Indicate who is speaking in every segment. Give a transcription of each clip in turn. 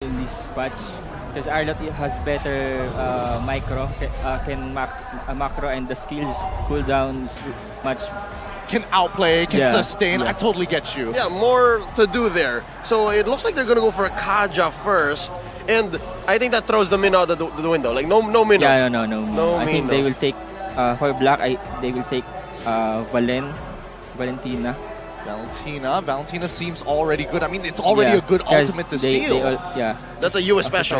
Speaker 1: in this patch because Arlot has better macro and the skills cooldowns much.
Speaker 2: Can outplay, can sustain.
Speaker 1: Yeah.
Speaker 2: I totally get you.
Speaker 3: Yeah, more to do there. So it looks like they're gonna go for a Kaja first, and I think that throws the Min out the window. Like no Min.
Speaker 1: Yeah, no. I think
Speaker 3: Mino.
Speaker 1: they will take for black. They will take Valentina.
Speaker 2: Valentina seems already good. I mean, it's already a good ultimate to steal.
Speaker 3: That's a US special.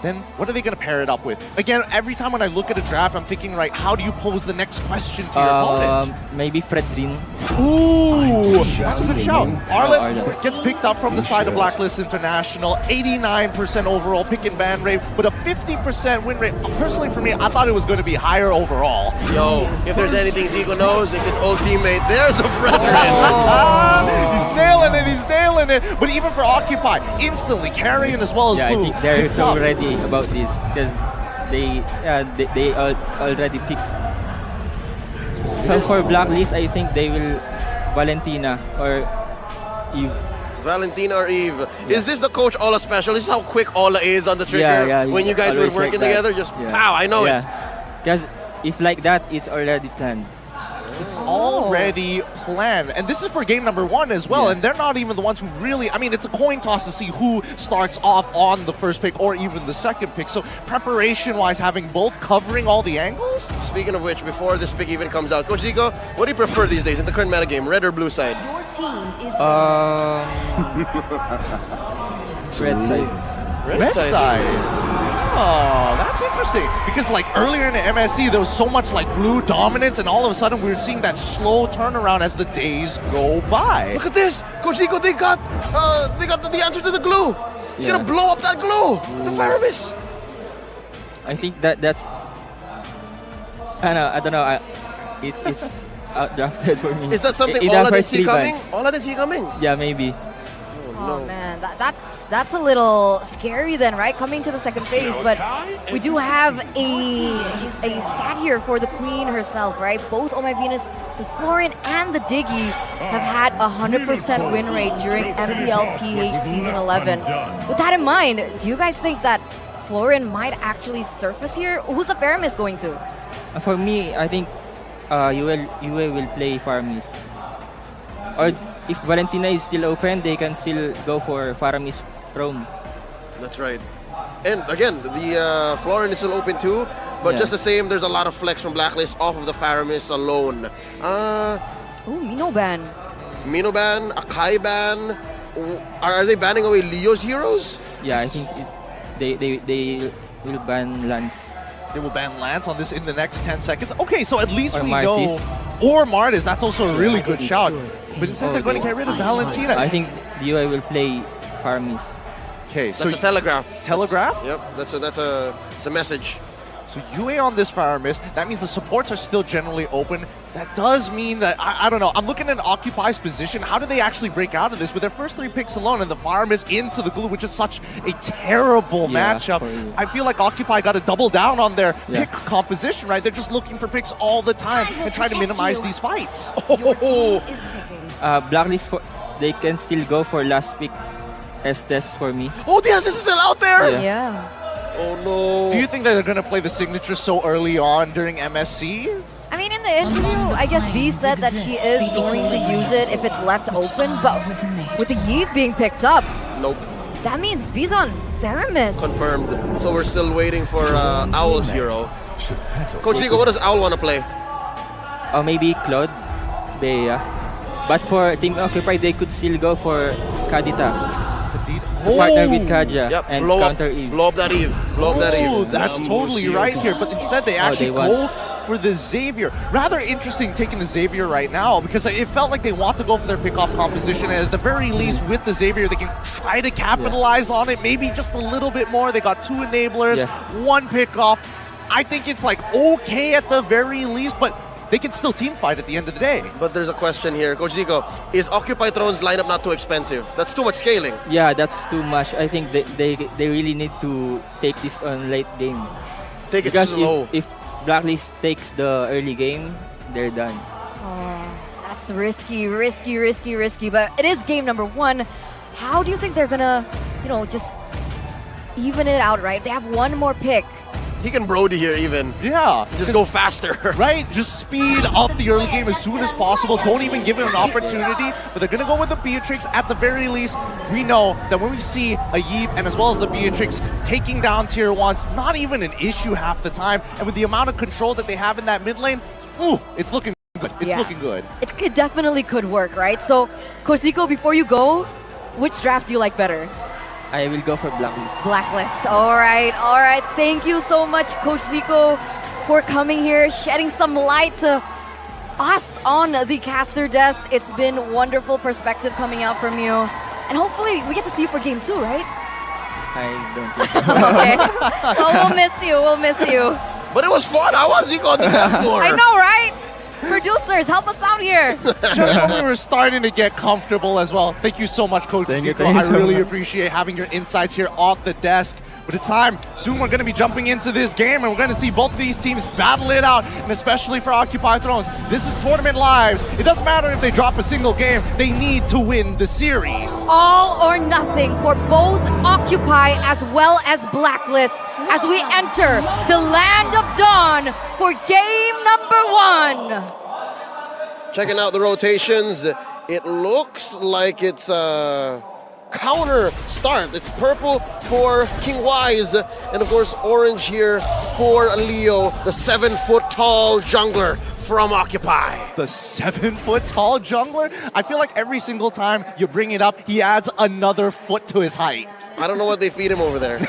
Speaker 2: Then what are they going to pair it up with? Again, every time when I look at a draft, I'm thinking, right, how do you pose the next question to your opponent?
Speaker 1: Maybe Fredrin.
Speaker 2: Ooh, that's a good shout. Arlot gets picked up from the side of Blacklist International. 89% overall pick and ban rate, but a 50% win rate. Personally, for me, I thought it was going to be higher overall.
Speaker 3: Yo, if there's anything Zico knows, it's his old teammate. There's the Fredrin.
Speaker 2: He's nailing it. But even for Occupy, instantly carrying as well as Blue.
Speaker 1: I think they're so ready about this because they already picked. So for Blacklist, I think they will Valentina or Eve.
Speaker 3: Valentina or Eve. Yeah. Is this the Coach Ola special? This is how quick Ola is on the trigger. When you guys were working together, just pow, I know it.
Speaker 1: Because if like that, it's already planned.
Speaker 2: It's already planned. And this is for game number 1 as well. And they're not even the ones who really... I mean, it's a coin toss to see who starts off on the first pick or even the second pick. So preparation-wise, having both covering all the angles?
Speaker 3: Speaking of which, before this pick even comes out, Coach Zico, what do you prefer these days in the current metagame, red or blue side?
Speaker 4: Your team is
Speaker 1: red side.
Speaker 2: Red side. Oh, that's interesting. Because like earlier in the MSC, there was so much like blue dominance, and all of a sudden we were seeing that slow turnaround as the days go by.
Speaker 3: Look at this, Coach Zico. They got the answer to the glue. He's gonna blow up that glue. The Faramis.
Speaker 1: I think that's. I don't know. It's outdrafted for me.
Speaker 3: Is that something Ola didn't see coming? Ola didn't see coming.
Speaker 1: Yeah, maybe.
Speaker 4: Oh man, that's a little scary then, right? Coming to the second phase, but we do have a stat here for the Queen herself, right? Both Oh My Venus, Florian, and the Diggy have had 100% win rate during MPL PH Season 11. With that in mind, do you guys think that Florian might actually surface here? Who's the Faramis going to?
Speaker 1: For me, I think UA will play Faramis. Or if Valentina is still open, they can still go for Faramis Rome.
Speaker 3: That's right. And again, the Florian is still open too, but just the same, there's a lot of flex from Blacklist off of the Faramis alone.
Speaker 4: Ooh, Mino ban.
Speaker 3: Mino ban, Akai ban. Are they banning away Leo's heroes?
Speaker 1: Yeah, I think they will ban Lance.
Speaker 2: They will ban Lance on this in the next 10 seconds. Okay, so at least
Speaker 1: or
Speaker 2: we
Speaker 1: Martis.
Speaker 2: know. Or Martis, that's also a really good shout. But instead they're going to get rid of Valentina.
Speaker 1: I think the UA will play Faramis.
Speaker 2: Okay, so
Speaker 3: that's a telegraph.
Speaker 2: Telegraph?
Speaker 3: Yep, it's a message.
Speaker 2: So UA on this Faramis, that means the supports are still generally open. That does mean that, I don't know, I'm looking at Occupy's position. How do they actually break out of this with their first 3 picks alone and the Faramis into the glue, which is such a terrible matchup? I feel like Occupy got to double down on their pick composition, right? They're just looking for picks all the time and trying to minimize these fights.
Speaker 1: Blacklist, they can still go for last pick Estes for me.
Speaker 3: Oh, the Estes is still out there?
Speaker 4: Yeah.
Speaker 3: Oh no.
Speaker 2: Do you think that they're going to play the signature so early on during MSC?
Speaker 4: I mean, in the interview, I guess V said that she is going to use it if it's left open, but with the Yeeve being picked up,
Speaker 3: nope.
Speaker 4: That means V's on Faramis.
Speaker 3: Confirmed. So we're still waiting for Owl's hero. Coach Zico, what does Owl want to play?
Speaker 1: Maybe Claude, Bea. But for Team Occupy, they could still go for Kadita. Partner with Kaja and counter Eve.
Speaker 3: Blow up that Eve. Blow up that Eve.
Speaker 2: Oh, that's totally right here. But instead, they actually go for the Xavier. Rather interesting taking the Xavier right now because it felt like they want to go for their pickoff composition. And at the very least, with the Xavier, they can try to capitalize on it. Maybe just a little bit more. They got 2 enablers, 1 pickoff. I think it's like okay at the very least, but they can still team fight at the end of the day.
Speaker 3: But there's a question here. Coach Zico, is Occupy Throne's lineup not too expensive? That's too much scaling.
Speaker 1: Yeah, that's too much. I think they really need to take this on late game.
Speaker 3: Take it slow.
Speaker 1: If Blacklist takes the early game, they're done.
Speaker 4: Oh, that's risky. But it is game number 1. How do you think they're gonna you know, just even it out, right? They have one more pick.
Speaker 3: He can Brody here even.
Speaker 2: Yeah.
Speaker 3: Just go faster.
Speaker 2: Right? Just speed up the early game as soon as possible. Don't even give him an opportunity. But they're going to go with the Beatrix. At the very least, we know that when we see a Yeep and as well as the Beatrix taking down tier 1s, not even an issue half the time. And with the amount of control that they have in that mid lane, ooh, it's looking good. It's looking good.
Speaker 4: It definitely could work, right? So, Kosiko, before you go, which draft do you like better?
Speaker 1: I will go for Blacklist.
Speaker 4: Blacklist. All right. Thank you so much, Coach Zico, for coming here, shedding some light to us on the caster desk. It's been wonderful perspective coming out from you. And hopefully we get to see you for game 2, right?
Speaker 1: I don't think so.
Speaker 4: Okay. Well, we'll miss you. We'll miss you.
Speaker 3: But it was fun. How was he on the desk floor?
Speaker 4: I know, right? Producers, help us out here.
Speaker 2: Just when we were starting to get comfortable as well. Thank you so much, Coach Zico. I really appreciate having your insights here off the desk. But it's time. Soon we're going to be jumping into this game, and we're going to see both of these teams battle it out, and especially for Occupy Thrones. This is Tournament Lives. It doesn't matter if they drop a single game. They need to win the series.
Speaker 4: All or nothing for both Occupy as well as Blacklist as we enter the Land of Dawn for game number 1.
Speaker 3: Checking out the rotations, it looks like it's a counter start. It's purple for King Wise, and of course orange here for Leo, the 7-foot-tall jungler from Occupy.
Speaker 2: The 7-foot-tall jungler? I feel like every single time you bring it up, he adds another foot to his height.
Speaker 3: I don't know what they feed him over there.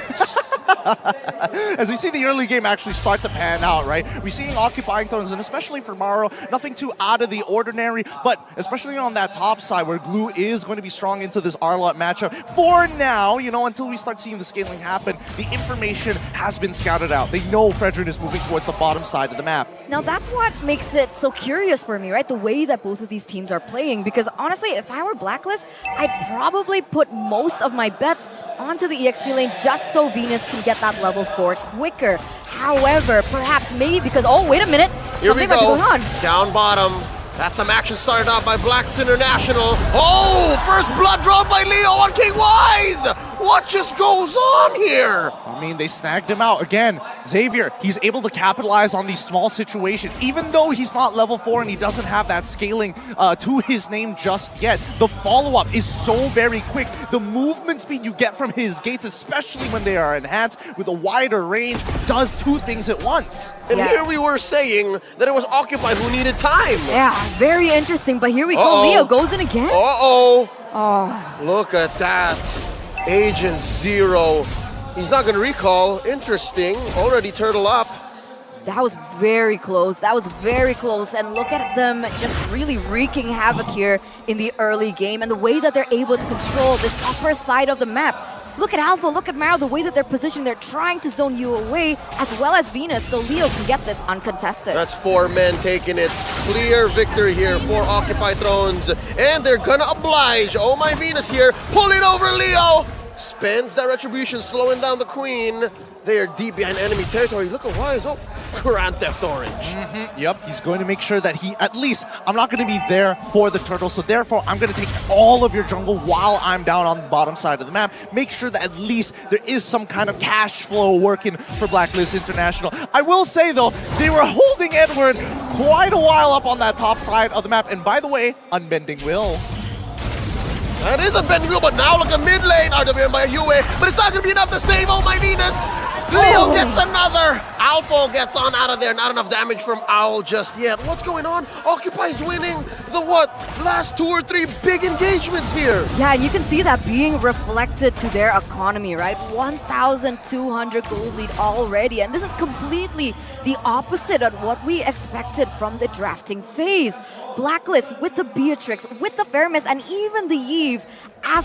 Speaker 2: As we see the early game actually start to pan out, right? We're seeing Occupying Thrones, and especially for Maro, nothing too out of the ordinary, but especially on that top side where Glue is going to be strong into this Arlott matchup. For now, you know, until we start seeing the scaling happen, the information has been scouted out. They know Fredrin is moving towards the bottom side of the map.
Speaker 4: Now that's what makes it so curious for me, right? The way that both of these teams are playing, because honestly, if I were Blacklist, I'd probably put most of my bets onto the EXP lane just so Venus can get that level 4 quicker. However, perhaps maybe because, oh, wait a minute,
Speaker 3: Here we
Speaker 4: something might be
Speaker 3: go.
Speaker 4: going on.
Speaker 3: Down bottom. That's some action started out by Blacks International. Oh, first blood drawn by Leo on King Wise. What just goes on here?
Speaker 2: I mean, they snagged him out. Again, Xavier, he's able to capitalize on these small situations. Even though he's not level 4 and he doesn't have that scaling to his name just yet, the follow-up is so very quick. The movement speed you get from his gates, especially when they are enhanced with a wider range, does two things at once.
Speaker 3: And here we were saying that it was Occupy who needed time.
Speaker 4: Yeah, very interesting, but here we go.
Speaker 3: Uh-oh.
Speaker 4: Leo goes in again.
Speaker 3: Uh-oh.
Speaker 4: Oh,
Speaker 3: Look at that. Agent Zero. He's not going to recall. Interesting. Already turtle up.
Speaker 4: that was very close. That was very close. And look at them just really wreaking havoc here in the early game and the way that they're able to control this upper side of the map. Look at Alpha, look at Maro, the way that they're positioned. They're trying to zone you away as well as Venus, so Leo can get this uncontested.
Speaker 3: That's 4 men taking it. Clear victory here for Occupy Thrones. And they're gonna oblige. Oh my Venus here, pulling over Leo. Spends that retribution, slowing down the Queen. They are deep behind enemy territory. Look at Wise. Oh, Grand Theft Orange.
Speaker 2: Yep, he's going to make sure that he, at least, I'm not going to be there for the turtle, so therefore I'm going to take all of your jungle while I'm down on the bottom side of the map. Make sure that at least there is some kind of cash flow working for Blacklist International. I will say, though, they were holding Edward quite a while up on that top side of the map. And by the way, Unbending Will.
Speaker 3: That is a bending wheel, but now look at mid lane. RWM by Yue, but it's not going to be enough to save Oh My Venus. Leo gets another. Alpha gets on out of there. Not enough damage from Owl just yet. What's going on? Occupy's winning the last 2 or 3 big engagements here.
Speaker 4: Yeah, you can see that being reflected to their economy, right? 1,200 gold lead already, and this is completely the opposite of what we expected from the drafting phase. Blacklist with the Beatrix, with the Fermis, and even the Eve,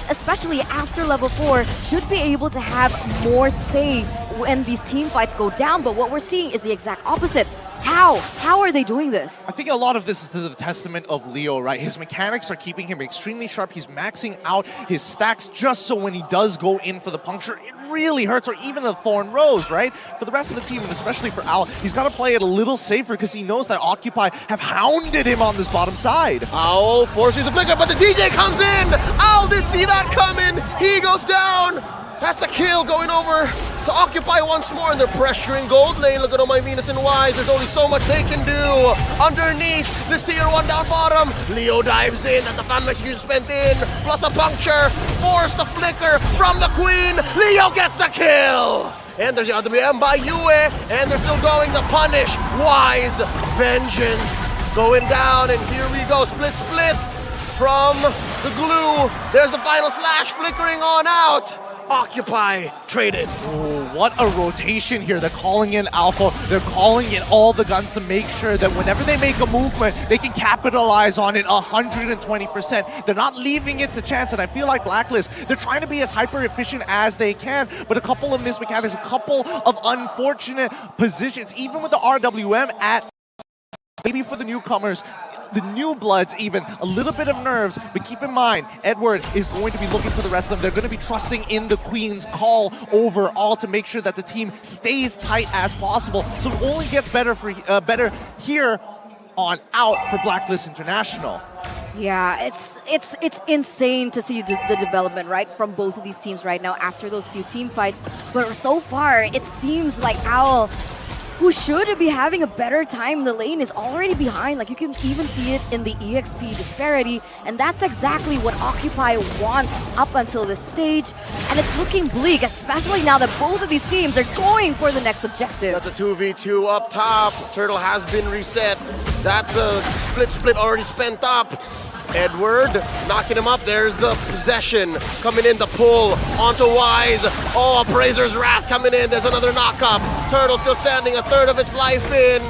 Speaker 4: especially after level 4, should be able to have more say when these team fights go down, but what we're seeing is the exact opposite. How? How are they doing this?
Speaker 2: I think a lot of this is to the testament of Leo, right? His mechanics are keeping him extremely sharp. He's maxing out his stacks just so when he does go in for the puncture, it really hurts, or even the Thorn Rose, right? For the rest of the team, and especially for Owl, he's got to play it a little safer because he knows that Occupy have hounded him on this bottom side.
Speaker 3: Owl forces a flicker, but the DJ comes in. Owl didn't see that coming. He goes down. That's a kill going over to Occupy once more, and they're pressuring gold lane. Look at all my Venus and Wise. There's only so much they can do. Underneath, this tier 1 down bottom. Leo dives in. That's a fan execution spent in. Plus a puncture. Force the flicker from the Queen. Leo gets the kill. And there's the RWM by Yue. And they're still going to punish Wise. Vengeance going down. And here we go. Split from the glue. There's the final slash flickering on out. Occupy traded.
Speaker 2: Oh, what a rotation here. They're calling in Alpha. They're calling in all the guns to make sure that whenever they make a movement, they can capitalize on it 120%. They're not leaving it to chance, and I feel like Blacklist, they're trying to be as hyper efficient as they can, but a couple of missed mechanics, a couple of unfortunate positions, even with the RWM at maybe for the newcomers, the new bloods even, a little bit of nerves, but keep in mind, Edward is going to be looking to the rest of them. They're going to be trusting in the Queen's call overall to make sure that the team stays tight as possible. So it only gets better for better here on out for Blacklist International.
Speaker 4: Yeah, it's insane to see the development, right, from both of these teams right now after those few team fights. But so far, it seems like Owl, who should be having a better time in the lane, is already behind. Like, you can even see it in the EXP disparity, and that's exactly what Occupy wants up until this stage, and it's looking bleak, especially now that both of these teams are going for the next objective.
Speaker 3: That's a 2v2 up top. Turtle has been reset. That's the split already spent up. Edward knocking him up. There's the possession coming in, the pull onto Wise. Oh, Appraiser's Wrath coming in. There's another knock-up. Turtle still standing, a third of its life in.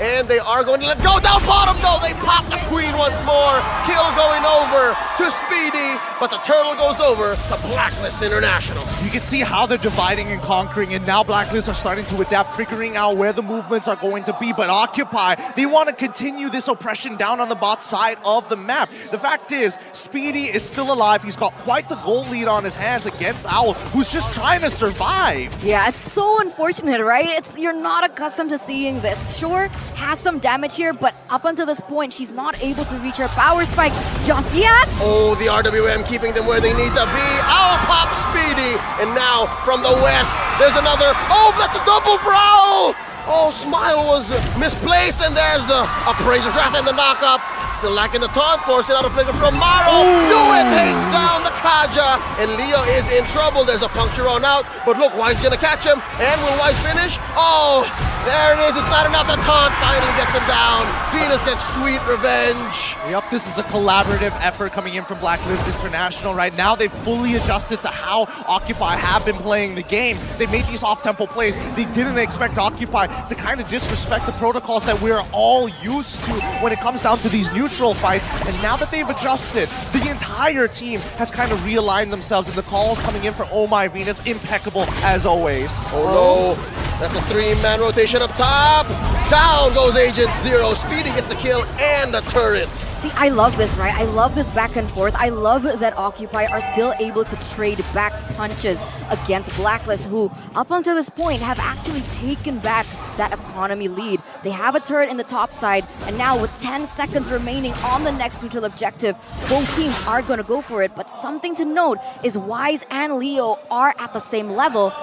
Speaker 3: And they are going to let go. Down bottom, though. They pop the Queen once more. Kill going over to Speedy, but the Turtle goes over to Blacklist International.
Speaker 2: You can see how they're dividing and conquering, and now Blacklist are starting to adapt, figuring out where the movements are going to be. But Occupy, they want to continue this oppression down on the bot side of the map. The fact is, Speedy is still alive. He's got quite the goal lead on his hands against Owl, who's just trying to survive.
Speaker 4: Yeah, it's so unfortunate, right? You're not accustomed to seeing this. Sure, has some damage here, but up until this point, she's not able to reach her power spike just yet.
Speaker 3: Oh, the RWM keeping them where they need to be. Owl pops Speedy, and now from the west, there's another. Oh, that's a double for Owl. Oh, Smile was misplaced, and there's the Appraiser's Wrath and the knock-up. Still lacking the taunt, forcing out a flicker from Maro. Yue takes down the Kaja, and Leo is in trouble. There's a puncture on out, but look, Wise is gonna catch him, and will Wise finish? Oh, there it is. It's not enough. The taunt finally gets him down. Venus gets sweet revenge.
Speaker 2: Yep, this is a collaborative effort coming in from Blacklist International right now. They've fully adjusted to how Occupy have been playing the game. They made these off-tempo plays. They didn't expect Occupy to kind of disrespect the protocols that we're all used to when it comes down to these neutral fights. And now that they've adjusted, the entire team has kind of realigned themselves, and the calls coming in for Oh My Venus, impeccable as always.
Speaker 3: Oh no, that's a 3-man rotation up top. Down goes Agent Zero. Speedy gets a kill and a turret.
Speaker 4: See, I love this, right? I love this back and forth. I love that Occupy are still able to trade back punches against Blacklist, who up until this point have actually taken back that economy lead. They have a turret in the top side, and now with 10 seconds remaining on the next neutral objective, both teams are going to go for it. But something to note is Wise and Leo are at the same level.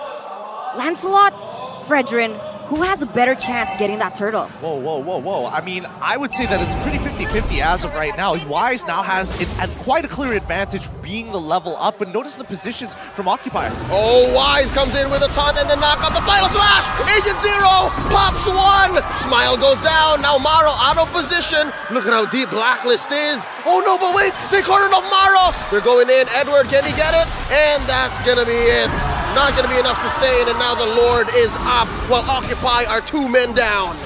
Speaker 4: Lancelot, Fredrin, who has a better chance getting that turtle?
Speaker 2: Whoa. I mean, I would say that it's pretty 50-50 as of right now. Wise now has quite a clear advantage being the level up, but notice the positions from Occupy.
Speaker 3: Oh, Wise comes in with a taunt and then knock off the final slash. Agent Zero pops one. Smile goes down. Now Maro out of position. Look at how deep Blacklist is. Oh no, but wait, they cornered off Maro. They're going in. Edward, can he get it? And that's gonna be it. Not gonna be enough to sustain, and now the Lord is up while Occupy are 2 men down.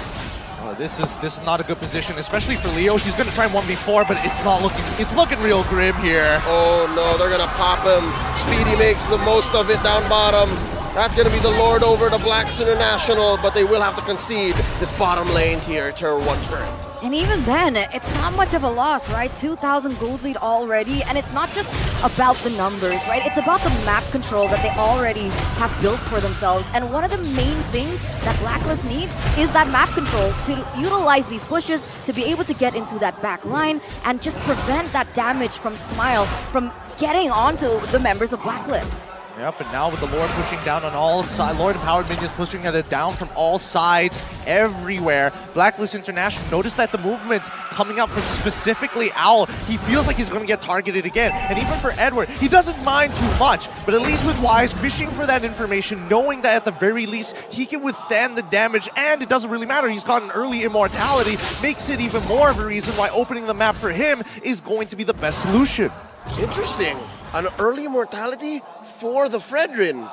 Speaker 2: This is not a good position, especially for Leo. He's gonna try 1v4, but it's looking real grim here.
Speaker 3: Oh no, they're gonna pop him. Speedy makes the most of it down bottom. That's gonna be the Lord over to Blacks International, but they will have to concede this bottom lane tier, tier 1 turret.
Speaker 4: And even then, it's not much of a loss, right? 2,000 gold lead already, and it's not just about the numbers, right? It's about the map control that they already have built for themselves. And one of the main things that Blacklist needs is that map control to utilize these pushes to be able to get into that back line and just prevent that damage from Smile from getting onto the members of Blacklist.
Speaker 2: Yep, and now with the Lord pushing down on all sides, Lord Empowered Minions pushing it down from all sides, everywhere. Blacklist International, notice that the movement's coming up from specifically Owl. He feels like he's going to get targeted again. And even for Edward, he doesn't mind too much, but at least with Wise, fishing for that information, knowing that at the very least, he can withstand the damage, and it doesn't really matter. He's got an early immortality, makes it even more of a reason why opening the map for him is going to be the best solution.
Speaker 3: Interesting. An early mortality for the Fredrin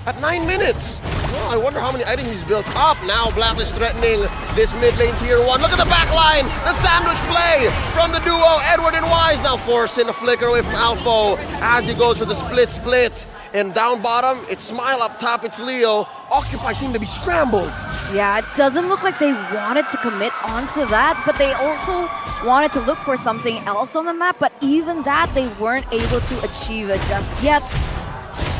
Speaker 3: at 9 minutes. Well, I wonder how many items he's built up. Now Blacklist threatening this mid lane tier 1. Look at the back line. The sandwich play from the duo Edward and Wise. Now forcing a flicker away from Alpho as he goes for the split. And down bottom, it's Smile. Up top, it's Leo. Occupy seem to be scrambled.
Speaker 4: Yeah, it doesn't look like they wanted to commit onto that, but they also wanted to look for something else on the map, but even that they weren't able to achieve it just yet.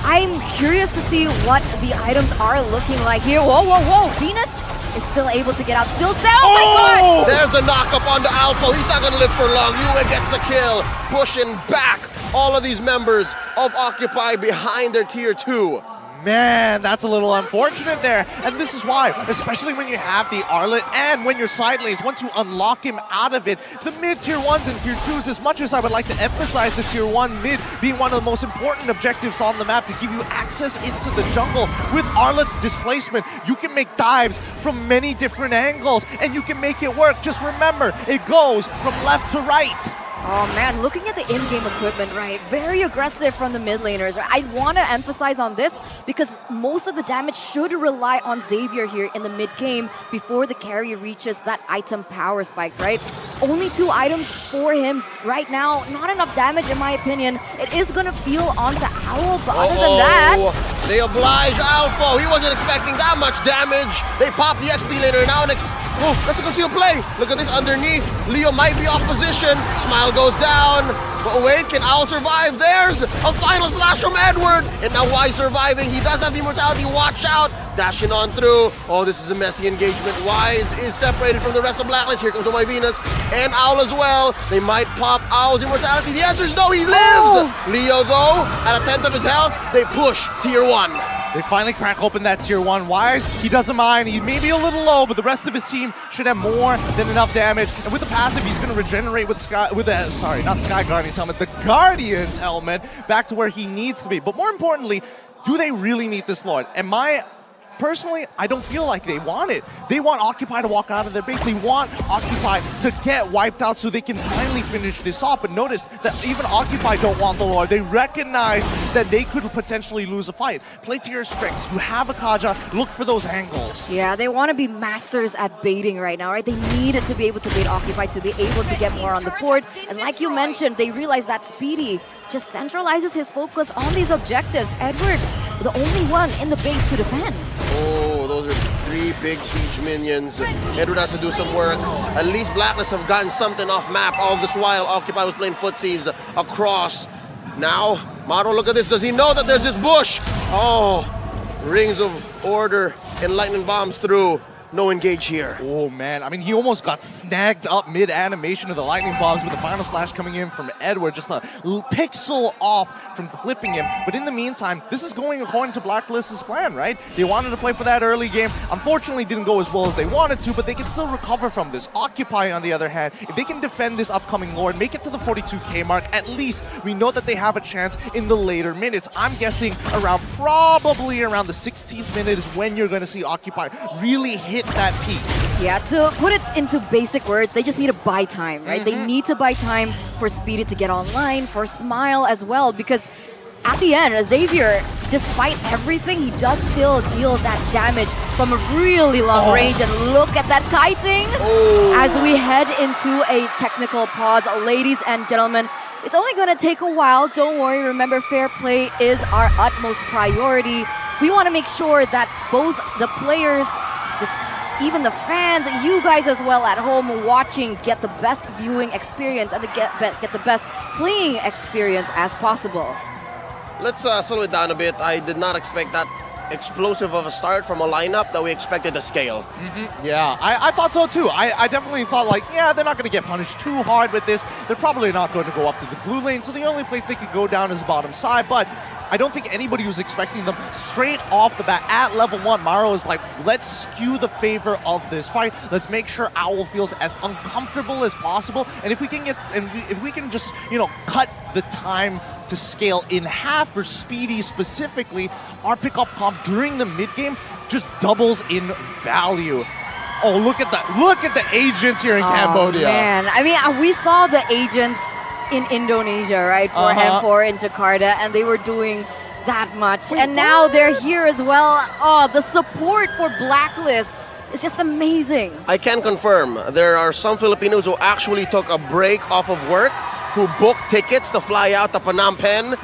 Speaker 4: I'm curious to see what the items are looking like here. Whoa. Venus is still able to get out. Still set. Oh my god!
Speaker 3: There's a knock-up onto Alpha. He's not going to live for long. Yue gets the kill, pushing back all of these members of Occupy behind their tier 2.
Speaker 2: Man, that's a little unfortunate there. And this is why, especially when you have the Arlet and when you're side lanes, once you unlock him out of it, the mid tier 1s and tier 2s, as much as I would like to emphasize the tier 1 mid being one of the most important objectives on the map to give you access into the jungle, with Arlet's displacement, you can make dives from many different angles and you can make it work. Just remember, it goes from left to right.
Speaker 4: Oh man, looking at the in-game equipment, right? Very aggressive from the mid laners. Right? I want to emphasize on this because most of the damage should rely on Xavier here in the mid-game before the carry reaches that item power spike, right? Only 2 items for him right now. Not enough damage in my opinion. It is going to feel onto Owl, but other than that...
Speaker 3: They oblige Alpha. He wasn't expecting that much damage. They pop the XP laner. Now that's a concealed play. Look at this underneath. Leo might be off position. Smile goes down. But wait, can Owl survive? There's a final slash from Edward. And now Wise surviving. He does have the immortality. Watch out. Dashing on through. Oh, this is a messy engagement. Wise is separated from the rest of Blacklist. Here comes my Venus and Owl as well. They might pop Owl's immortality. The answer is no, he lives. Leo, though, at 1/10 of his health, they push tier 1.
Speaker 2: They finally crack open that tier 1. Wise, he doesn't mind. He may be a little low, but the rest of his team should have more than enough damage. And with the passive, he's going to regenerate with not Sky Guardian's helmet, the Guardian's helmet, back to where he needs to be. But more importantly, do they really need this Lord? Personally, I don't feel like they want it. They want Occupy to walk out of their base. They want Occupy to get wiped out so they can finally finish this off. But notice that even Occupy don't want the Lord. They recognize that they could potentially lose a fight. Play to your strengths. You have a Kaja. Look for those angles.
Speaker 4: Yeah, they want to be masters at baiting right now, right? They needed to be able to bait Occupy to be able to get more on the board. And like you mentioned, they realize that Speedy just centralizes his focus on these objectives. Edward, the only one in the base to defend.
Speaker 3: Oh, those are 3 big siege minions. Edward has to do some work. At least Blacklist have gotten something off map. All this while, Occupy was playing footsies across. Now, Maro, look at this. Does he know that there's this bush? Oh, rings of order and lightning bombs through. No engage here.
Speaker 2: Oh man, I mean, he almost got snagged up mid-animation of the lightning bombs with the final slash coming in from Edward, just a pixel off from clipping him. But in the meantime, this is going according to Blacklist's plan, right? They wanted to play for that early game. Unfortunately, didn't go as well as they wanted to, but they can still recover from this. Occupy, on the other hand, if they can defend this upcoming Lord, make it to the 42k mark, at least we know that they have a chance in the later minutes. I'm guessing probably around the 16th minute is when you're going to see Occupy really hit that peak.
Speaker 4: Yeah, to put it into basic words, they just need to buy time, right? They need to buy time for Speedy to get online, for Smile as well, because at the end, Xavier, despite everything, he does still deal that damage from a really long range. And look at that kiting as we head into a technical pause. Ladies and gentlemen, it's only going to take a while. Don't worry. Remember, fair play is our utmost priority. We want to make sure that both the players, even the fans, you guys as well at home watching, get the best viewing experience and get the best playing experience as possible.
Speaker 3: Let's slow it down a bit. I did not expect that explosive of a start from a lineup that we expected to scale.
Speaker 2: Yeah, I thought so too. I definitely thought like, yeah, they're not going to get punished too hard with this. They're probably not going to go up to the blue lane, so the only place they could go down is bottom side. But I don't think anybody was expecting them straight off the bat at level 1. Maro is like, let's skew the favor of this fight. Let's make sure Owl feels as uncomfortable as possible. And if we can if we can just, you know, cut the time to scale in half for Speedy specifically, our pickoff comp during the mid game just doubles in value. Oh, look at that. Look at the agents here in Cambodia.
Speaker 4: Man, I mean, we saw the agents in Indonesia, right, for M4 in Jakarta, and they were doing that much. And now they're here as well. Oh, the support for Blacklist is just amazing.
Speaker 3: I can confirm there are some Filipinos who actually took a break off of work, who booked tickets to fly out to Phnom Penh,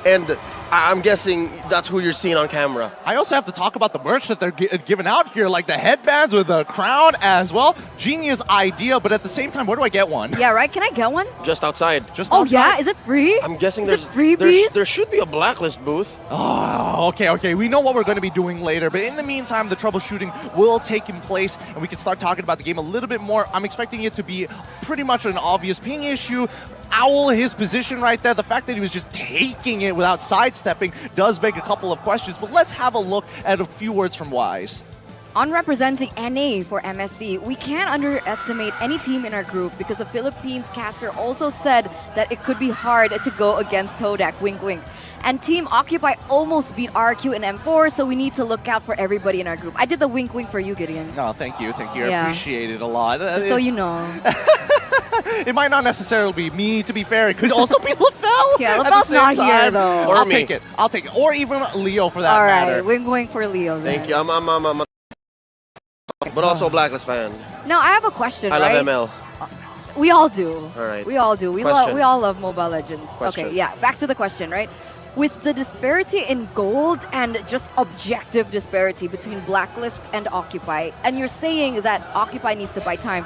Speaker 3: and I'm guessing that's who you're seeing on camera.
Speaker 2: I also have to talk about the merch that they're giving out here, like the headbands with the crown as well. Genius idea, but at the same time, where do I get one?
Speaker 4: Yeah, right? Can I get one?
Speaker 3: Just outside.
Speaker 2: Just
Speaker 4: Oh,
Speaker 2: outside?
Speaker 4: yeah? Is it free?
Speaker 3: I'm guessing
Speaker 4: Is it freebies?
Speaker 3: there should be a Blacklist booth.
Speaker 2: Oh, okay. We know what we're going to be doing later, but in the meantime, the troubleshooting will take in place, and we can start talking about the game a little bit more. I'm expecting it to be pretty much an obvious ping issue. Owl, his position right there, the fact that he was just taking it without sidestepping does beg a couple of questions, but let's have a look at a few words from Wise.
Speaker 4: On representing NA for MSC, we can't underestimate any team in our group because the Philippines caster also said that it could be hard to go against Todak, wink wink. And Team Occupy almost beat RQ and M4, so we need to look out for everybody in our group. I did the wink wink for you, Gideon.
Speaker 2: Oh, thank you.
Speaker 4: Yeah.
Speaker 2: I appreciate it a lot.
Speaker 4: Just so you know.
Speaker 2: It might not necessarily be me, to be fair. It could also be LaFell.
Speaker 4: Yeah,
Speaker 2: at the
Speaker 4: LaFell's
Speaker 2: same
Speaker 4: not here,
Speaker 2: time.
Speaker 4: though.
Speaker 3: Or
Speaker 2: I'll
Speaker 3: me.
Speaker 2: take it. I'll take it. Or even Leo for that
Speaker 4: All
Speaker 2: matter.
Speaker 4: right, wink wink for Leo then.
Speaker 3: Thank you. I'm a but also a Blacklist fan.
Speaker 4: Now, I have a question,
Speaker 3: I
Speaker 4: right?
Speaker 3: love ML.
Speaker 4: We all do.
Speaker 3: All right.
Speaker 4: We all do. We
Speaker 3: Question.
Speaker 4: all love Mobile Legends.
Speaker 3: Question.
Speaker 4: Okay, yeah. Back to the question, right? With the disparity in gold and just objective disparity between Blacklist and Occupy, and you're saying that Occupy needs to buy time,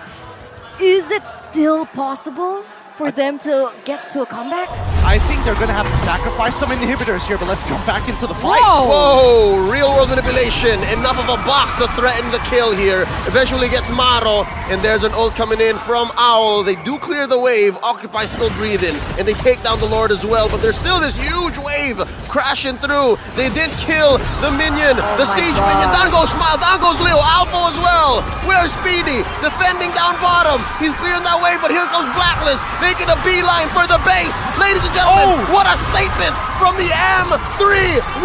Speaker 4: is it still possible for them to get to a comeback?
Speaker 2: I think they're going to have to sacrifice some inhibitors here, but let's jump back into the fight.
Speaker 3: Whoa! Real world manipulation. Enough of a box to threaten the kill here. Eventually gets Maro, and there's an ult coming in from Owl. They do clear the wave. Occupy still breathing, and they take down the Lord as well, but there's still this huge wave crashing through. They did kill the minion, the siege minion. Down goes Smile, down goes Leo, Alpha as well. Where's Speedy? Defending down bottom. He's clearing that wave, but here comes Blacklist, making a beeline for the base. Ladies and gentlemen, what a statement from the M3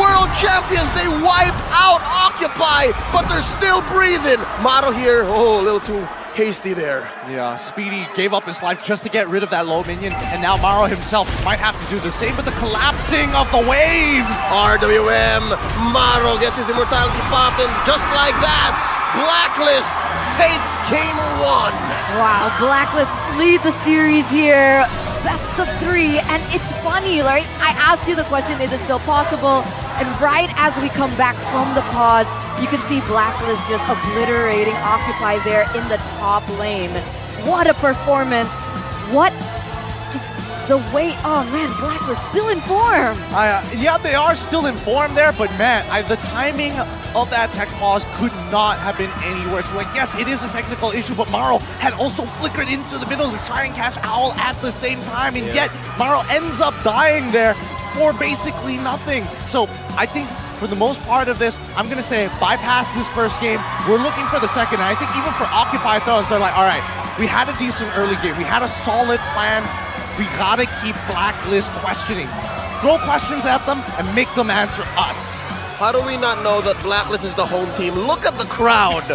Speaker 3: World Champions. They wiped out Occupy, but they're still breathing. Maro here, a little too hasty there.
Speaker 2: Yeah, Speedy gave up his life just to get rid of that low minion, and now Maro himself might have to do the same with the collapsing of the waves.
Speaker 3: RWM, Maro gets his immortality popped, and just like that, Blacklist takes game 1.
Speaker 4: Wow, Blacklist lead the series here. Best of 3, and it's funny, right? I asked you the question, is it still possible? And right as we come back from the pause, you can see Blacklist just obliterating Occupy there in the top lane. What a performance. What just the way, oh man, Blacklist still in form.
Speaker 2: Yeah, they are still in form there, but man, the timing of that tech pause could not have been any worse. Like, yes, it is a technical issue, but Maro had also flickered into the middle to try and catch Owl at the same time, and yet Maro ends up dying there for basically nothing. So I think for the most part of this, I'm going to say bypass this first game. We're looking for the second, and I think even for Occupy Thrones, they're like, all right, we had a decent early game. We had a solid plan. We got to keep Blacklist questioning. Throw questions at them and make them answer us.
Speaker 3: How do we not know that Blacklist is the home team? Look at the crowd.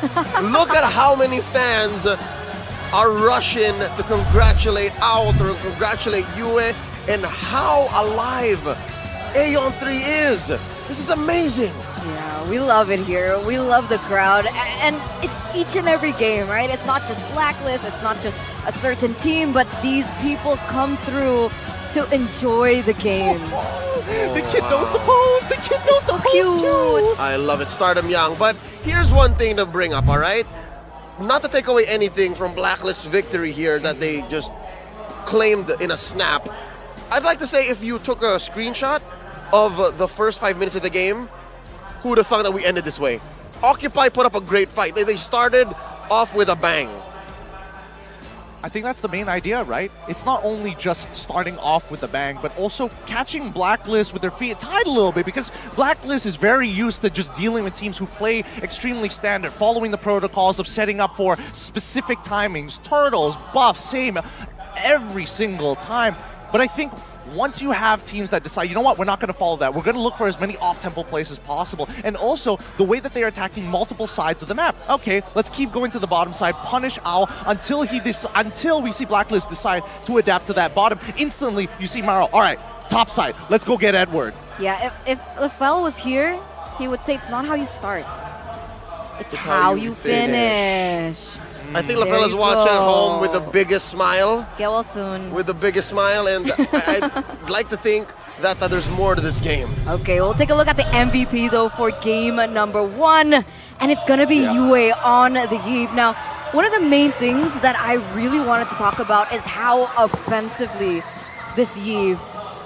Speaker 3: Look at how many fans are rushing to congratulate Owl, to congratulate Yue, and how alive Aeon 3 is. This is amazing.
Speaker 4: Yeah, we love it here. We love the crowd. And it's each and every game, right? It's not just Blacklist, it's not just a certain team, but these people come through to enjoy the game.
Speaker 2: The kid knows the pose. The kid knows
Speaker 4: so
Speaker 2: the pose
Speaker 4: cute.
Speaker 2: too.
Speaker 3: I love it. Stardom young. But here's one thing to bring up, all right? Not to take away anything from Blacklist's victory here that they just claimed in a snap. I'd like to say if you took a screenshot of the first 5 minutes of the game, who would have thought that we ended this way? Occupy put up a great fight. They started off with a bang.
Speaker 2: I think that's the main idea, right? It's not only just starting off with a bang, but also catching Blacklist with their feet tied a little bit, because Blacklist is very used to just dealing with teams who play extremely standard, following the protocols of setting up for specific timings, turtles, buffs, same every single time. But I think once you have teams that decide, you know what, we're not going to follow that. We're going to look for as many off-tempo plays as possible. And also, the way that they are attacking multiple sides of the map. Okay, let's keep going to the bottom side, punish Owl until we see Blacklist decide to adapt to that bottom. Instantly, you see Maro, all right, top side, let's go get Edward.
Speaker 4: Yeah, if Fel was here, he would say it's not how you start. It's how you finish.
Speaker 3: I think LaFell is watching at home with the biggest smile.
Speaker 4: Get well soon.
Speaker 3: With the biggest smile, and I'd like to think that there's more to this game.
Speaker 4: Okay, we'll take a look at the MVP though for game number 1, and it's gonna be Yue on the Eve. Now, one of the main things that I really wanted to talk about is how offensively this Eve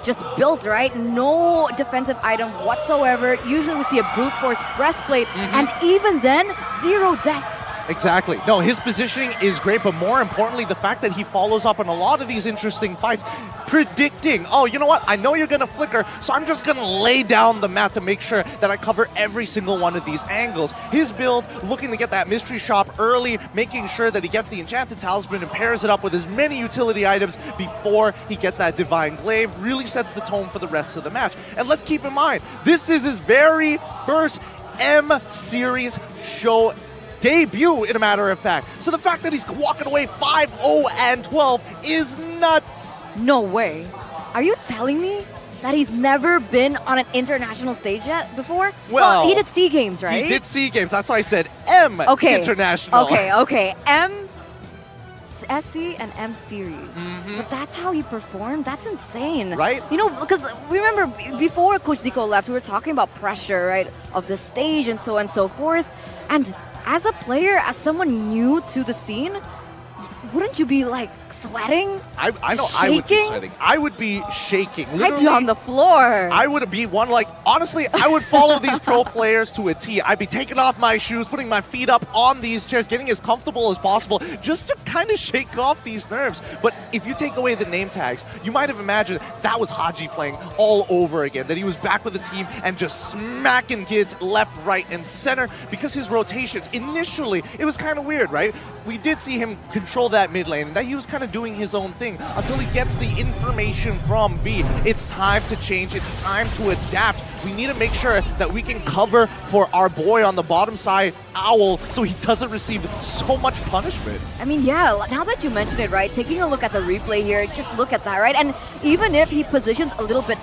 Speaker 4: just built, right? No defensive item whatsoever. Usually we see a brute force breastplate, and even then, 0 deaths.
Speaker 2: Exactly. No, his positioning is great, but more importantly, the fact that he follows up on a lot of these interesting fights, predicting, oh, you know what, I know you're going to flicker, so I'm just going to lay down the map to make sure that I cover every single one of these angles. His build, looking to get that mystery shop early, making sure that he gets the enchanted talisman and pairs it up with as many utility items before he gets that divine glaive, really sets the tone for the rest of the match. And let's keep in mind, this is his very first M-Series show debut, in a matter of fact. So the fact that he's walking away 5-0-12 is nuts.
Speaker 4: No way. Are you telling me that he's never been on an international stage yet before? Well, he did SEA Games, right?
Speaker 2: He did SEA Games. That's why I said M International.
Speaker 4: Okay. SC and M Series. But that's how he performed? That's insane.
Speaker 2: Right?
Speaker 4: You know, because remember, before Coach Zico left, we were talking about pressure, right, of the stage and so on and so forth. And as a player, as someone new to the scene, wouldn't you be like sweating?
Speaker 2: I know
Speaker 4: shaking?
Speaker 2: I would be sweating. I would be shaking.
Speaker 4: I'd be on the floor.
Speaker 2: I would be one, like, honestly, I would follow these pro players to a T. I'd be taking off my shoes, putting my feet up on these chairs, getting as comfortable as possible, just to kind of shake off these nerves. But if you take away the name tags, you might have imagined that was Haji playing all over again, that he was back with the team and just smacking kids left, right, and center, because his rotations, initially, it was kind of weird, right? We did see him control that mid lane, and that he was kind of doing his own thing until he gets the information from V. It's time to change. It's time to adapt. We need to make sure that we can cover for our boy on the bottom side, Owl, so he doesn't receive so much punishment.
Speaker 4: I mean, yeah, now that you mentioned it, right, taking a look at the replay here, just look at that, right? And even if he positions a little bit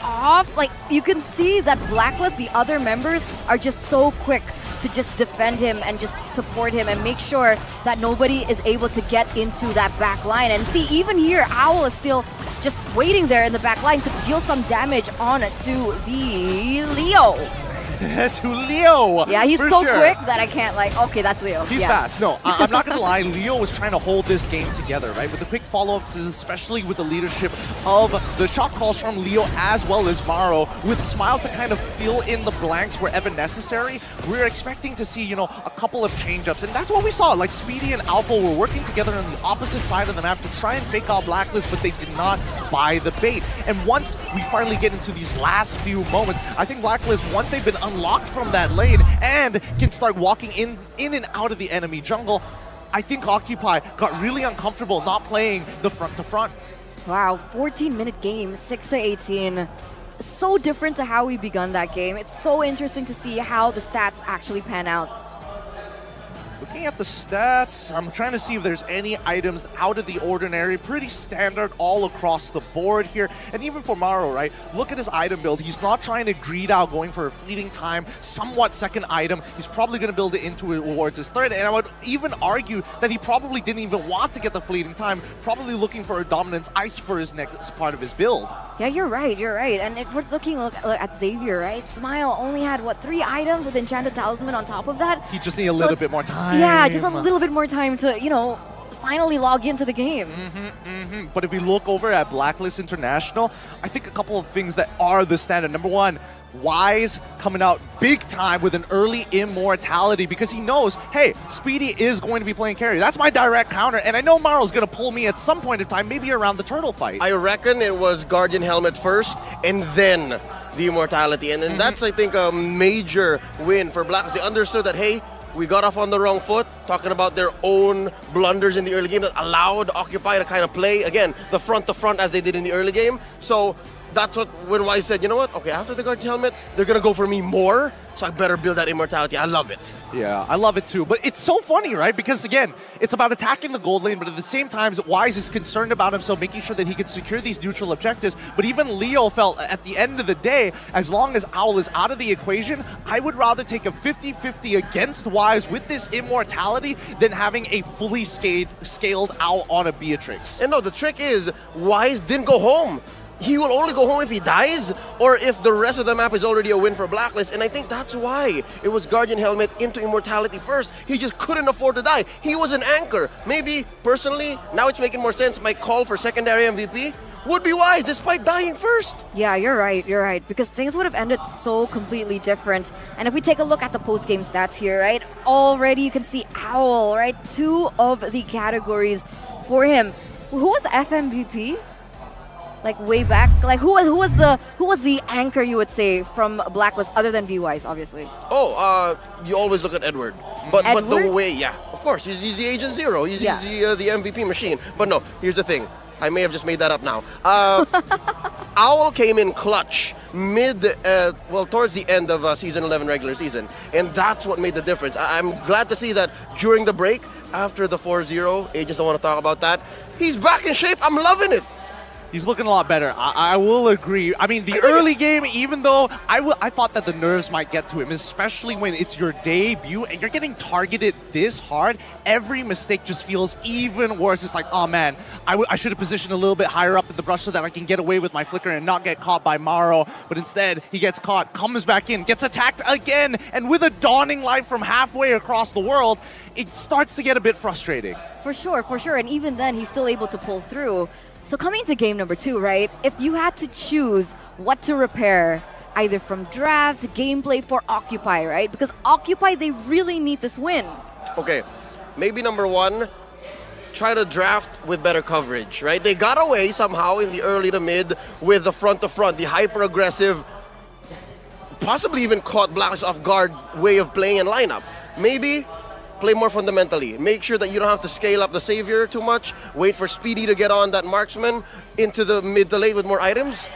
Speaker 4: off, like, you can see that Blacklist, the other members, are just so quick to just defend him and just support him and make sure that nobody is able to get into that back line. And see, even here, Owl is still just waiting there in the back line to deal some damage on to the Leo.
Speaker 2: To Leo.
Speaker 4: Yeah, he's so quick that I can't, like, okay, that's Leo.
Speaker 2: He's fast. No, I'm not going to lie. Leo was trying to hold this game together, right? With the quick follow-ups, especially with the leadership of the shot calls from Leo as well as Maro, with Smile to kind of fill in the blanks wherever necessary. We're expecting to see, you know, a couple of change-ups, and that's what we saw. Like, Speedy and Alpha were working together on the opposite side of the map to try and fake out Blacklist, but they did not buy the bait. And once we finally get into these last few moments, I think Blacklist, once they've been unlocked from that lane and can start walking in and out of the enemy jungle, I think Occupy got really uncomfortable not playing the front to front.
Speaker 4: Wow, 14-minute game, 6-18. So different to how we begun that game. It's so interesting to see how the stats actually pan out.
Speaker 2: Looking at the stats, I'm trying to see if there's any items out of the ordinary. Pretty standard all across the board here. And even for Maro, right? Look at his item build. He's not trying to greed out, going for a fleeting time, somewhat second item. He's probably going to build it into towards his third. And I would even argue that he probably didn't even want to get the fleeting time, probably looking for a dominance ice for his next part of his build.
Speaker 4: Yeah, you're right. And if we're looking at Xavier, right? Smile only had, what, 3 items with Enchanted Talisman on top of that?
Speaker 2: He just needs a little bit more time.
Speaker 4: Yeah, just a little bit more time to, you know, finally log into the game.
Speaker 2: But if we look over at Blacklist International, I think a couple of things that are the standard. Number one, Wise coming out big time with an early immortality because he knows, hey, Speedy is going to be playing carry. That's my direct counter, and I know Maro's going to pull me at some point in time, maybe around the turtle fight.
Speaker 3: I reckon it was Guardian Helmet first, and then the immortality. And then that's, I think, a major win for Black. They understood that, hey, we got off on the wrong foot, talking about their own blunders in the early game that allowed Occupy to kind of play, again, the front to front as they did in the early game. So that's what when Wise said, you know what, okay, after the Guardian Helmet, they're going to go for me more, so I better build that immortality. I love it.
Speaker 2: Yeah, I love it too. But it's so funny, right? Because again, it's about attacking the gold lane, but at the same time, Wise is concerned about himself, making sure that he can secure these neutral objectives. But even Leo felt at the end of the day, as long as Owl is out of the equation, I would rather take a 50-50 against Wise with this immortality than having a fully scaled Owl on a Beatrix.
Speaker 3: And no, the trick is, Wise didn't go home. He will only go home if he dies or if the rest of the map is already a win for Blacklist. And I think that's why it was Guardian Helmet into Immortality first. He just couldn't afford to die. He was an anchor. Maybe, personally, now it's making more sense. My call for secondary MVP would be Wise despite dying first.
Speaker 4: Yeah, you're right. Because things would have ended so completely different. And if we take a look at the post-game stats here, right? Already you can see Owl, right? 2 of the categories for him. Who was FMVP? Like way back, like who was the anchor, you would say, from Blacklist other than V-Wise, obviously?
Speaker 3: Oh, you always look at Edward, but the
Speaker 4: Edward?
Speaker 3: way, yeah, of course, he's the Agent Zero. He's
Speaker 4: Yeah.
Speaker 3: the MVP machine. But no, here's the thing. I may have just made that up now. Owl came in clutch towards the end of Season 11 regular season, and that's what made the difference. I'm glad to see that during the break, after the 4-0, agents don't want to talk about that. He's back in shape. I'm loving it.
Speaker 2: He's looking a lot better. I will agree. I mean, the early game, even though I thought that the nerves might get to him, especially when it's your debut and you're getting targeted this hard, every mistake just feels even worse. It's like, oh man, I should have positioned a little bit higher up in the brush so that I can get away with my flicker and not get caught by Maro. But instead, he gets caught, comes back in, gets attacked again, and with a dawning light from halfway across the world, it starts to get a bit frustrating.
Speaker 4: For sure. And even then, he's still able to pull through. So coming into game number 2, right? If you had to choose what to repair, either from draft, gameplay for Occupy, right? Because Occupy, they really need this win.
Speaker 3: Okay, maybe number 1, try to draft with better coverage, right? They got away somehow in the early to mid with the front to front, the hyper-aggressive, possibly even caught Blacklist off guard way of playing and lineup. Maybe play more fundamentally. Make sure that you don't have to scale up the Savior too much. Wait for Speedy to get on that marksman into the mid to late with more items.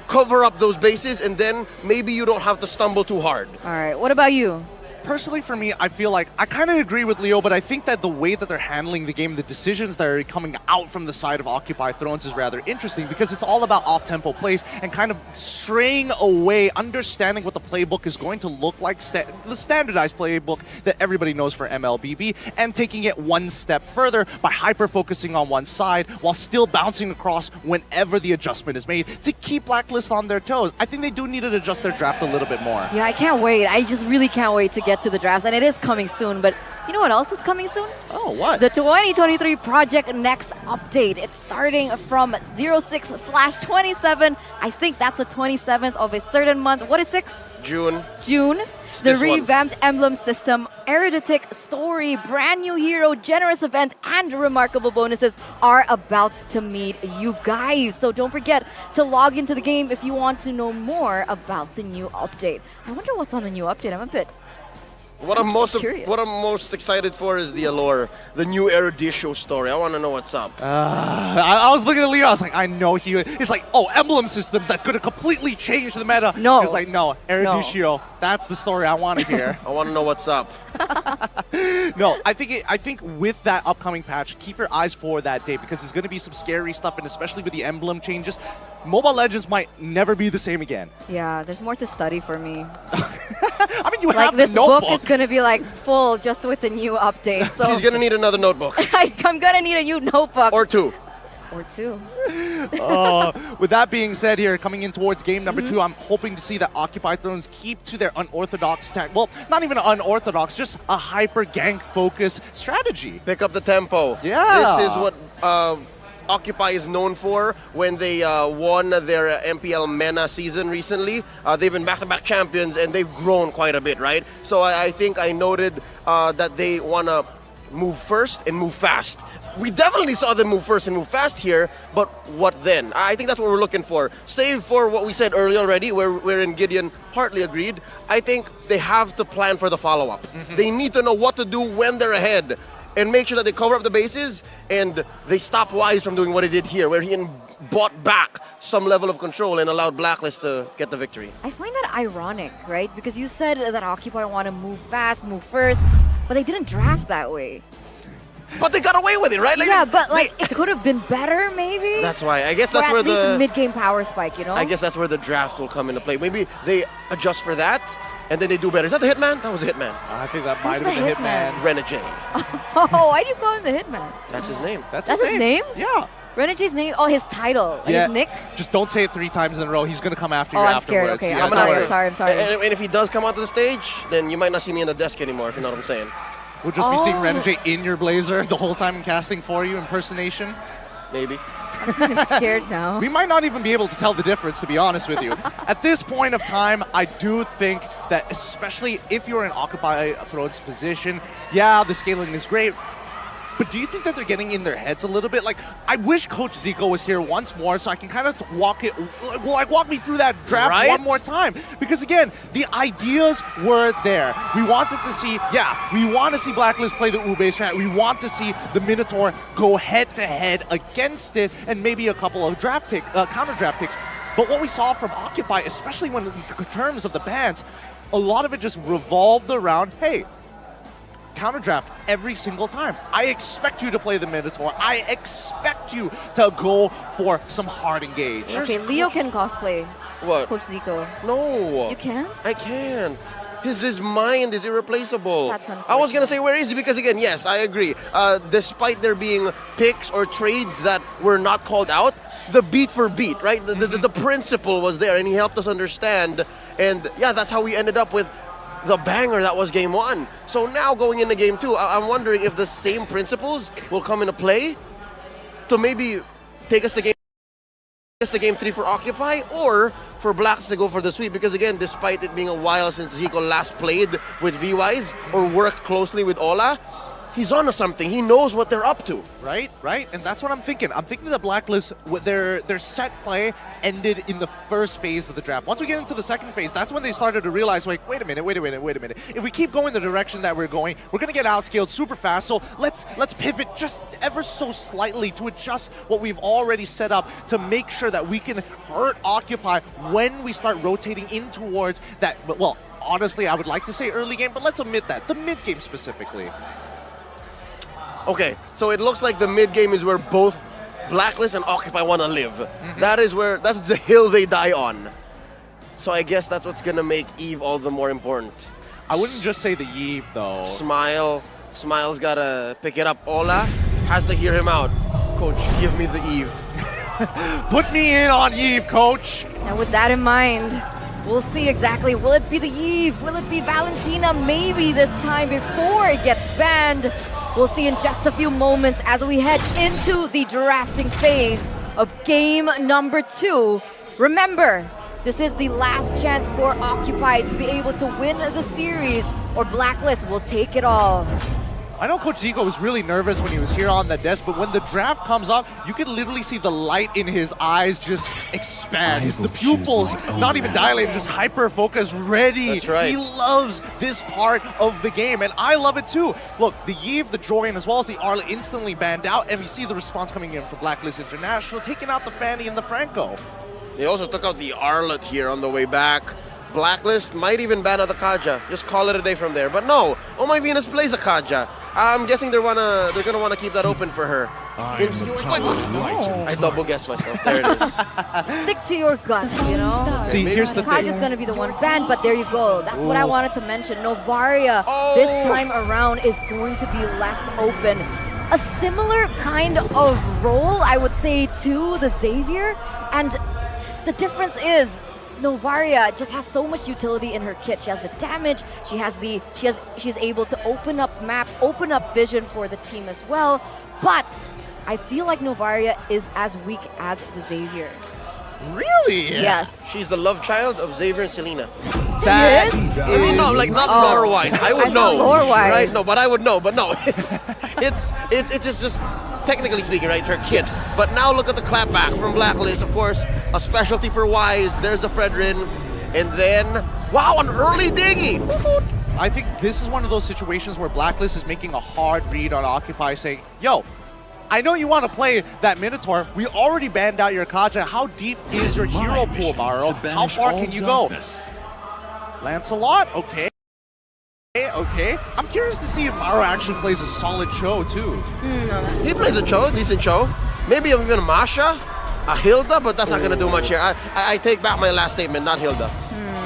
Speaker 3: Cover up those bases, and then maybe you don't have to stumble too hard.
Speaker 4: All right, what about you?
Speaker 2: Personally, for me, I feel like I kind of agree with Leo, but I think that the way that they're handling the game, the decisions that are coming out from the side of Occupy Thrones is rather interesting because it's all about off-tempo plays and kind of straying away, understanding what the playbook is going to look like, the standardized playbook that everybody knows for MLBB, and taking it one step further by hyper-focusing on one side while still bouncing across whenever the adjustment is made to keep Blacklist on their toes. I think they do need to adjust their draft a little bit more.
Speaker 4: Yeah, I can't wait. I just really can't wait to get to the drafts, and it is coming soon. But you know what else is coming soon?
Speaker 2: Oh, what?
Speaker 4: The 2023 Project Next update. It's starting from 06/27. I think that's the 27th of a certain month. What is 6?
Speaker 3: June.
Speaker 4: The
Speaker 3: this one.
Speaker 4: revamped emblem system, eruditic story, brand new hero, generous events, and remarkable bonuses are about to meet you guys. So don't forget to log into the game if you want to know more about the new update. I wonder what's on the new update. I'm a bit
Speaker 3: What I'm
Speaker 4: curious.
Speaker 3: most excited for is the Allure, the new Erudicio story. I want to know what's up.
Speaker 2: I was looking at Leo, I was like, I know it's like, oh, emblem systems, that's going to completely change the meta.
Speaker 4: No.
Speaker 2: It's like, no, Erudicio, that's the story I want to hear.
Speaker 3: I want to know what's up.
Speaker 2: No, I think with that upcoming patch, keep your eyes for that day because there's going to be some scary stuff, and especially with the emblem changes, Mobile Legends might never be the same again.
Speaker 4: Yeah, there's more to study for me.
Speaker 2: I mean, you
Speaker 4: Like
Speaker 2: have the
Speaker 4: this book
Speaker 2: notebook.
Speaker 4: is gonna be like full just with the new update. So
Speaker 3: He's going to need another notebook.
Speaker 4: I'm gonna need a new notebook
Speaker 3: Or 2.
Speaker 4: or 2.
Speaker 2: With that being said here, coming in towards game number 2, I'm hoping to see that Occupy Thrones keep to their unorthodox well, not even unorthodox, just a hyper gank focus strategy.
Speaker 3: Pick up the tempo.
Speaker 2: Yeah.
Speaker 3: This is what Occupy is known for when they won their MPL MENA season recently. They've been back-to-back champions, and they've grown quite a bit, right? So I think I noted that they want to move first and move fast. We definitely saw them move first and move fast here, but what then? I think that's what we're looking for. Save for what we said earlier already, wherein Gideon partly agreed. I think they have to plan for the follow-up. They need to know what to do when they're ahead and make sure that they cover up the bases and they stop Wise from doing what he did here, where he bought back some level of control and allowed Blacklist to get the victory.
Speaker 4: I find that ironic, right? Because you said that Occupy want to move fast, move first, but they didn't draft that way.
Speaker 3: But they got away with it, right? Like
Speaker 4: Yeah, but like it could have been better, maybe.
Speaker 3: That's why. I guess
Speaker 4: Or
Speaker 3: that's
Speaker 4: at
Speaker 3: where
Speaker 4: least
Speaker 3: the
Speaker 4: mid-game power spike, you know?
Speaker 3: I guess that's where the draft will come into play. Maybe they adjust for that, and then they do better. Is that the Hitman? That was a Hitman.
Speaker 2: I think that might
Speaker 4: Who's
Speaker 2: have been
Speaker 4: the
Speaker 2: the Hitman.
Speaker 3: Renegade.
Speaker 4: Oh, why do you call him the Hitman?
Speaker 3: That's his name.
Speaker 4: That's his name?
Speaker 2: Yeah.
Speaker 4: Renegade's name? Oh, his title.
Speaker 2: Yeah.
Speaker 4: His nick?
Speaker 2: Just don't say it 3 times in a row. He's going to come after
Speaker 4: Oh,
Speaker 2: you
Speaker 4: I'm scared.
Speaker 2: afterwards.
Speaker 4: Okay,
Speaker 2: Yeah,
Speaker 4: I'm
Speaker 2: don't
Speaker 4: sorry.
Speaker 2: worry.
Speaker 4: I'm sorry.
Speaker 3: And if he does come onto the stage, then you might not see me in the desk anymore, if you know what I'm saying.
Speaker 2: We'll just be seeing
Speaker 4: Oh.
Speaker 2: Renegade in your blazer the whole time casting for you, impersonation.
Speaker 3: Maybe.
Speaker 4: I'm kind of scared now.
Speaker 2: We might not even be able to tell the difference, to be honest with you. At this point of time, I do think that especially if you're in Occupy Throne's position, yeah, the scaling is great, but do you think that they're getting in their heads a little bit? Like, I wish Coach Zico was here once more so I can kind of walk me through that draft
Speaker 3: Right?
Speaker 2: one more time. Because again, the ideas were there. We wanted to see, we want to see Blacklist play the U-base strat. We want to see the Minotaur go head-to-head against it and maybe a couple of counter draft picks. But what we saw from Occupy, especially when in terms of the bans, a lot of it just revolved around, hey, counter draft every single time. I expect you to play the Minotaur. I expect you to go for some hard engage.
Speaker 4: Okay, Leo can cosplay
Speaker 3: What?
Speaker 4: Coach Zico.
Speaker 3: No.
Speaker 4: You can't?
Speaker 3: I can't. His mind is irreplaceable.
Speaker 4: That's
Speaker 3: I was going to say, where is he? Because again, yes, I agree. Despite there being picks or trades that were not called out, the beat for beat, right? The principle was there, and he helped us understand. And yeah, that's how we ended up with the banger that was game 1. So now going into game 2, I'm wondering if the same principles will come into play to maybe take us to game 3 for Occupy, or for Blacks to go for the sweep. Because again, despite it being a while since Zico last played with VWise or worked closely with Ola, he's on to something. He knows what they're up to.
Speaker 2: Right. And that's what I'm thinking. I'm thinking the Blacklist, their set play ended in the first phase of the draft. Once we get into the second phase, that's when they started to realize, like, wait a minute. If we keep going the direction that we're going, we're going to get outscaled super fast. So let's pivot just ever so slightly to adjust what we've already set up to make sure that we can hurt Occupy when we start rotating in towards that. Well, honestly, I would like to say early game, but let's omit that. The mid game specifically.
Speaker 3: Okay, so it looks like the mid game is where both Blacklist and Occupy want to live. That's the hill they die on. So I guess that's what's gonna make Eve all the more important.
Speaker 2: I wouldn't just say the Eve though.
Speaker 3: Smile's gotta pick it up. Ola has to hear him out. Coach, give me the Eve.
Speaker 2: Put me in on Eve, coach.
Speaker 4: And with that in mind, we'll see exactly. Will it be the Eve? Will it be Valentina? Maybe this time before it gets banned. We'll see in just a few moments as we head into the drafting phase of game number 2. Remember, this is the last chance for Occupy to be able to win the series, or Blacklist will take it all.
Speaker 2: I know Coach Zico was really nervous when he was here on the desk, but when the draft comes up, you can literally see the light in his eyes just expand. The pupils not even dilated, just hyper-focused, ready.
Speaker 3: That's right.
Speaker 2: He loves this part of the game, and I love it too. Look, the Yves, the Jorian, as well as the Arla instantly banned out, and we see the response coming in from Blacklist International, taking out the Fanny and the Franco.
Speaker 3: They also took out the Arlet here on the way back. Blacklist might even ban out the Kaja. Just call it a day from there. But no, Oh My Venus plays a Kaja. I'm guessing they're gonna wanna keep that open for her. I double guessed myself. There it is.
Speaker 4: Stick to your guts, you know?
Speaker 2: See, here's the thing.
Speaker 4: Kaja's gonna be the one banned, but there you go. That's what I wanted to mention. Novaria this time around is going to be left open. A similar kind of role, I would say, to the Xavier, and the difference is Novaria just has so much utility in her kit. She has the damage, she's able to open up map, open up vision for the team as well. But I feel like Novaria is as weak as the Xavier.
Speaker 2: Really?
Speaker 4: Yes.
Speaker 3: She's the love child of Xavier and Selena.
Speaker 2: That
Speaker 3: I mean, no, like not lore-wise. I would
Speaker 4: I
Speaker 3: know,
Speaker 4: thought lore-wise.
Speaker 3: right? No, but I would know. But no, it's just technically speaking, right? Her kid. But now look at the clapback from Blacklist. Of course, a specialty for Wise. There's the Fredrin, and then wow, an early diggy.
Speaker 2: I think this is one of those situations where Blacklist is making a hard read on Occupy, saying, "Yo, I know you want to play that Minotaur. We already banned out your Kaja. How deep is your hero pool, Maro? How far can you go?" Lancelot, okay. Okay. I'm curious to see if Maro actually plays a solid Cho, too.
Speaker 3: He plays a Cho, decent Cho. Maybe even a Masha, a Hilda, but that's not going to do much here. I take back my last statement, not Hilda.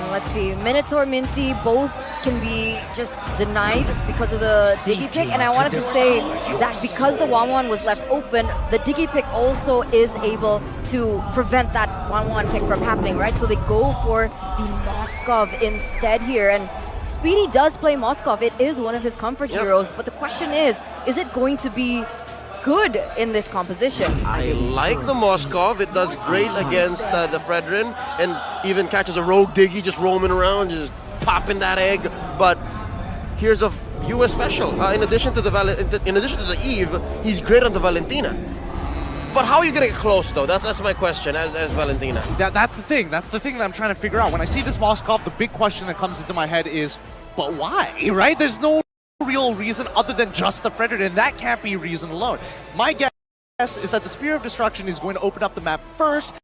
Speaker 4: Let's see. Minotaur, Mincy, both can be just denied because of the Diggy pick. And I wanted to say that because the 1-1 was left open, the Diggy pick also is able to prevent that 1-1 pick from happening, right? So they go for the Moskov instead here. And Speedy does play Moskov. It is one of his comfort heroes. But the question is it going to be good in this composition?
Speaker 3: I like the Moskov. It does great against the Fredrin, and even catches a rogue Diggy just roaming around, just popping that egg. But here's a US special. In addition to the Eve, he's great on the Valentina. But how are you gonna get close though? That's my question as Valentina.
Speaker 2: That's the thing. That's the thing that I'm trying to figure out. When I see this Moskov, the big question that comes into my head is, but why, right? There's no real reason other than just the Fredrin, and that can't be reason alone. My guess is that the Spear of Destruction is going to open up the map first,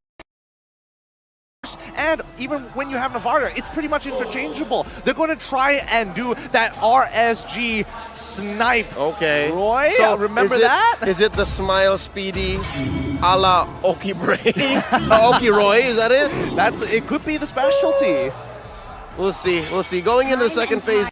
Speaker 2: and even when you have Novaria, it's pretty much interchangeable. They're going to try and do that RSG snipe.
Speaker 3: Okay.
Speaker 2: Roy,
Speaker 3: so
Speaker 2: remember that?
Speaker 3: Is it the Smile Speedy a la Oki Bray? Oki Roy, is that it?
Speaker 2: It could be the specialty.
Speaker 3: We'll see. We'll see. Going into the second phase.